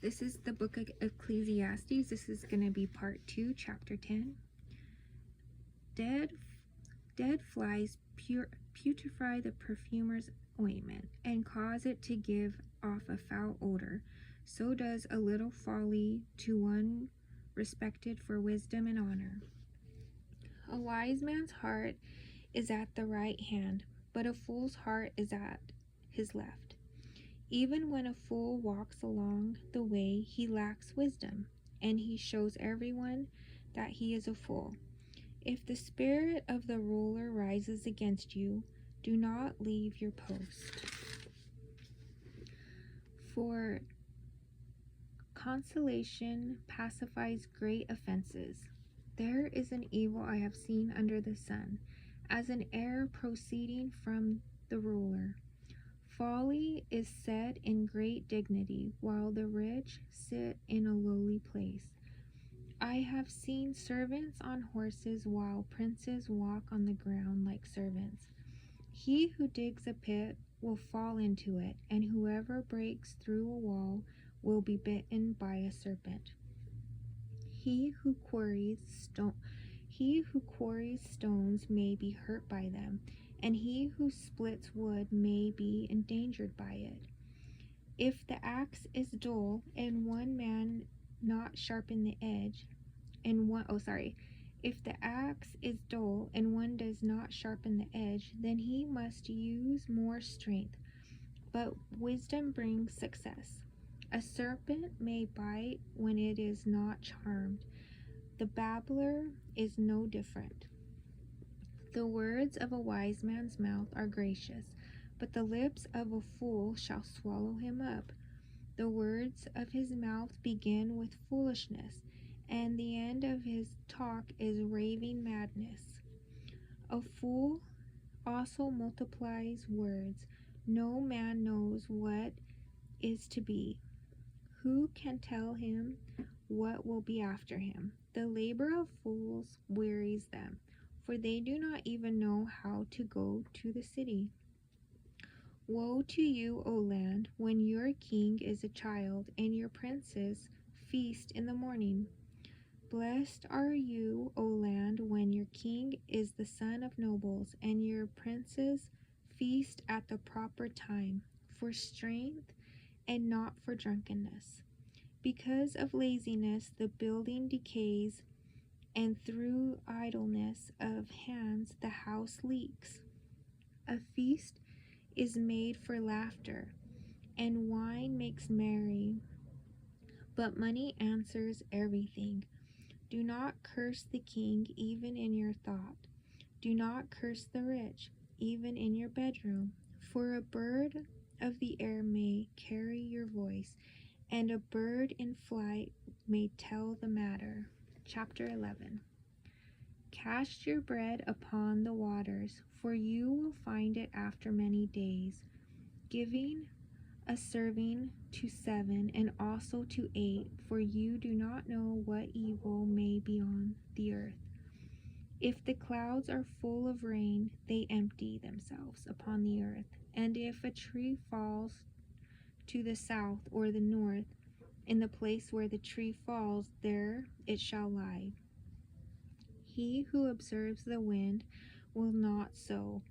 This is the book of Ecclesiastes. This is going to be part 2, chapter 10. Dead flies putrefy the perfumer's ointment and cause it to give off a foul odor. So does a little folly to one respected for wisdom and honor. A wise man's heart is at the right hand, but a fool's heart is at his left. Even when a fool walks along the way, he lacks wisdom, and he shows everyone that he is a fool. If the spirit of the ruler rises against you, do not leave your post. For consolation pacifies great offenses. There is an evil I have seen under the sun, as an error proceeding from the ruler. Folly is set in great dignity, while the rich sit in a lowly place. I have seen servants on horses, while princes walk on the ground like servants. He who digs a pit will fall into it, and whoever breaks through a wall will be bitten by a serpent. He who quarries stones may be hurt by them, and he who splits wood may be endangered by it. If the axe is dull and one man not sharpen the edge, if the axe is dull and one does not sharpen the edge, then he must use more strength. But wisdom brings success. A serpent may bite when it is not charmed. The babbler is no different. The words of a wise man's mouth are gracious, but the lips of a fool shall swallow him up. The words of his mouth begin with foolishness, and the end of his talk is raving madness. A fool also multiplies words. No man knows what is to be. Who can tell him what will be after him? The labor of fools wearies them, for they do not even know how to go to the city. Woe to you, O land, when your king is a child, and your princes feast in the morning. Blessed are you, O land, when your king is the son of nobles, and your princes feast at the proper time, for strength and not for drunkenness. Because of laziness the building decays, and through idleness of hands the house leaks. A feast is made for laughter, and wine makes merry, but money answers everything. Do not curse the king even in your thought. Do not curse the rich even in your bedroom, for a bird of the air may carry your voice, and a bird in flight may tell the matter. Chapter 11. Cast your bread upon the waters, for you will find it after many days, giving a serving to 7 and also to 8, for you do not know what evil may be on the earth. If the clouds are full of rain, they empty themselves upon the earth, and if a tree falls to the south or the north, in the place where the tree falls, there it shall lie. He who observes the wind will not sow,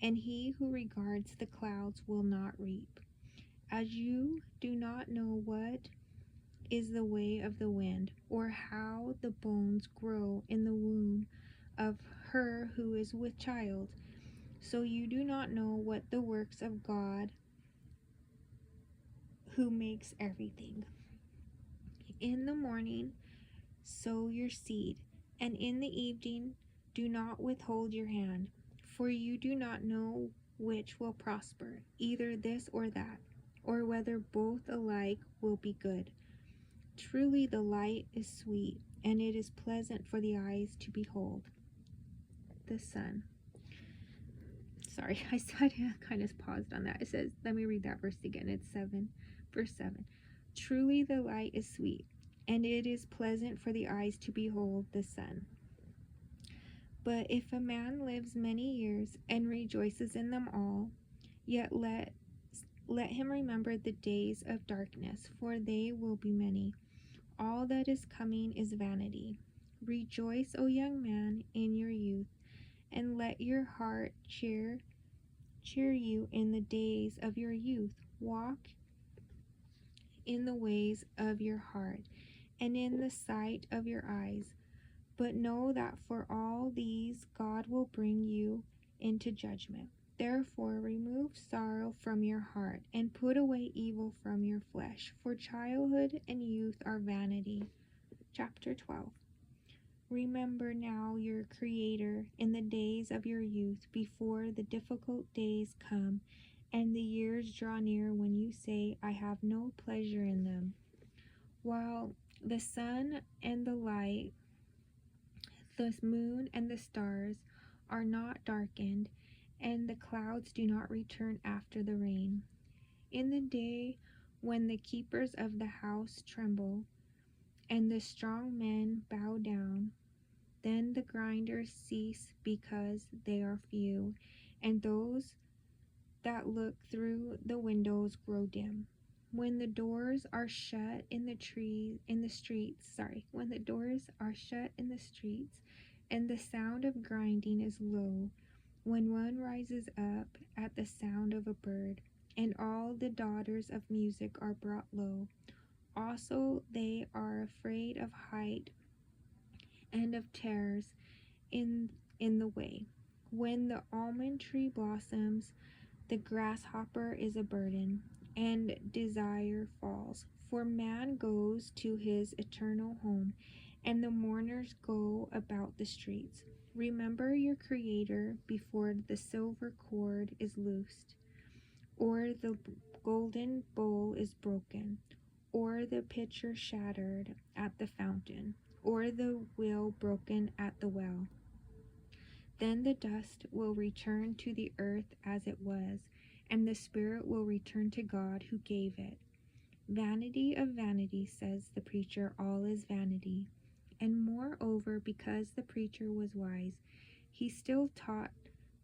and he who regards the clouds will not reap. As you do not know what is the way of the wind, or how the bones grow in the womb of her who is with child, so you do not know what the works of God who makes everything. In the morning sow your seed, and in the evening do not withhold your hand, for you do not know which will prosper, either this or that, or whether both alike will be good. Truly the light is sweet, and it is pleasant for the eyes to behold. The sun. Sorry, I kind of paused on that. It says, let me read that verse again. It's verse 7. Truly the light is sweet, and it is pleasant for the eyes to behold the sun. But if a man lives many years and rejoices in them all, yet let Let him remember the days of darkness, for they will be many. All that is coming is vanity. Rejoice, O young man, in your youth, and let your heart cheer you in the days of your youth. Walk in the ways of your heart, and in the sight of your eyes. But know that for all these God will bring you into judgment. Therefore, remove sorrow from your heart, and put away evil from your flesh, for childhood and youth are vanity. Chapter 12. Remember now your Creator in the days of your youth, before the difficult days come, and the years draw near when you say, I have no pleasure in them. While the sun and the light, the moon and the stars are not darkened, and the clouds do not return after the rain. In the day when the keepers of the house tremble, and the strong men bow down, then the grinders cease because they are few, and those that look through the windows grow dim. When the doors are shut in the streets, when the doors are shut in the streets, and the sound of grinding is low, when one rises up at the sound of a bird, and all the daughters of music are brought low. Also they are afraid of height and of terrors in the way. When the almond tree blossoms, the grasshopper is a burden, and desire falls. For man goes to his eternal home, and the mourners go about the streets. Remember your Creator before the silver cord is loosed, or the golden bowl is broken, or the pitcher shattered at the fountain, or the wheel broken at the well. Then the dust will return to the earth as it was, and the spirit will return to God who gave it. Vanity of vanity, says the preacher, all is vanity. And moreover, because the preacher was wise, he still taught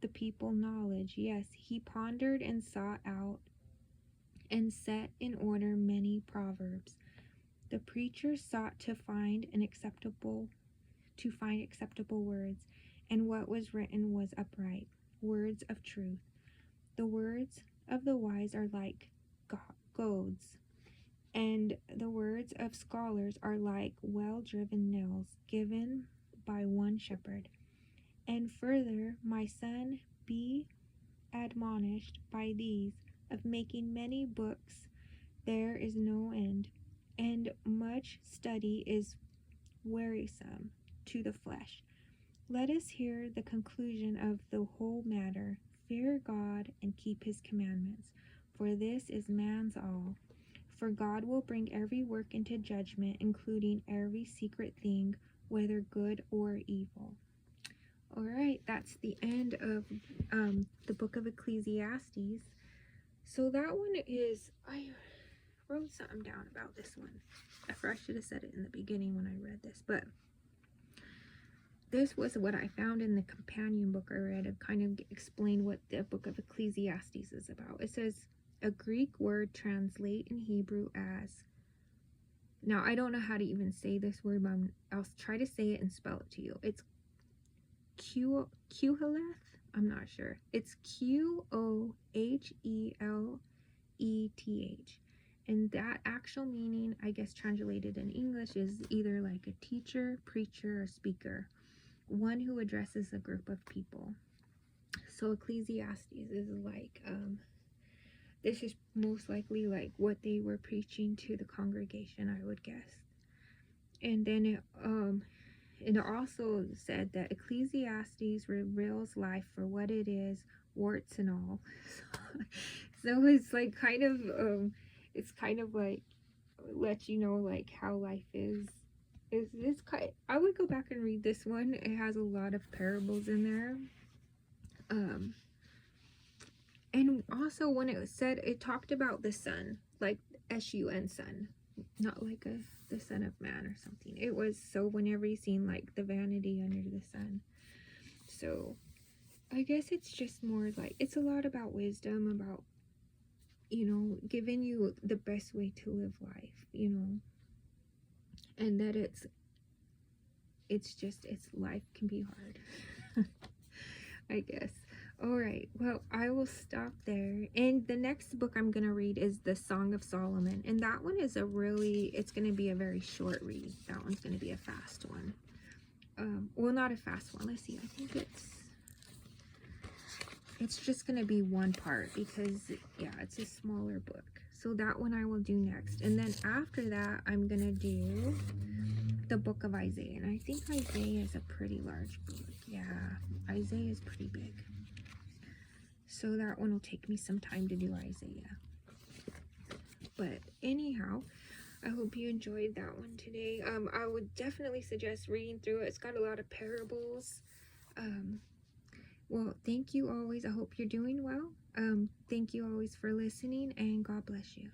the people knowledge. Yes, he pondered and sought out and set in order many proverbs. The preacher sought to find acceptable words, and what was written was upright, words of truth. The words of the wise are like goads, and the words of scholars are like well-driven nails given by one shepherd. And further, my son, be admonished by these, of making many books there is no end, and much study is wearisome to the flesh. Let us hear the conclusion of the whole matter. Fear God and keep his commandments, for this is man's all. For God will bring every work into judgment, including every secret thing, whether good or evil. All right, that's the end of the book of Ecclesiastes. So that one is, I wrote something down about this one. I should have said it in the beginning when I read this, but this was what I found in the companion book I read to kind of explain what the book of Ecclesiastes is about. It says, a Greek word translate in Hebrew as, now I don't know how to even say this word, but I'll try to say it and spell it to you. It's Qoheleth. I'm not sure. It's Qoheleth. And that actual meaning, I guess translated in English, is either like a teacher, preacher, or speaker, one who addresses a group of people. So Ecclesiastes is like, this is most likely like what they were preaching to the congregation, I would guess. And then it also said that Ecclesiastes reveals life for what it is, warts and all. So it's like kind of like let you know like how life is. I would go back and read this one. It has a lot of parables in there. And also when it talked about the sun, like S-U-N, sun, not like the son of man or something. It was, so whenever you seen like the vanity under the sun. So I guess it's just more like, it's a lot about wisdom, about giving you the best way to live life, and that it's life can be hard. I guess. All right, well, I will stop there. And the next book I'm going to read is the Song of Solomon. And that one is it's going to be a very short read. That one's going to be a fast one. Well, not a fast one. Let's see. I think it's just going to be one part because, yeah, it's a smaller book. So that one I will do next. And then after that, I'm going to do the book of Isaiah. And I think Isaiah is a pretty large book. Yeah, Isaiah is pretty big. So that one will take me some time to do Isaiah. But anyhow, I hope you enjoyed that one today. I would definitely suggest reading through it. It's got a lot of parables. Well, thank you always. I hope you're doing well. Thank you always for listening, and God bless you.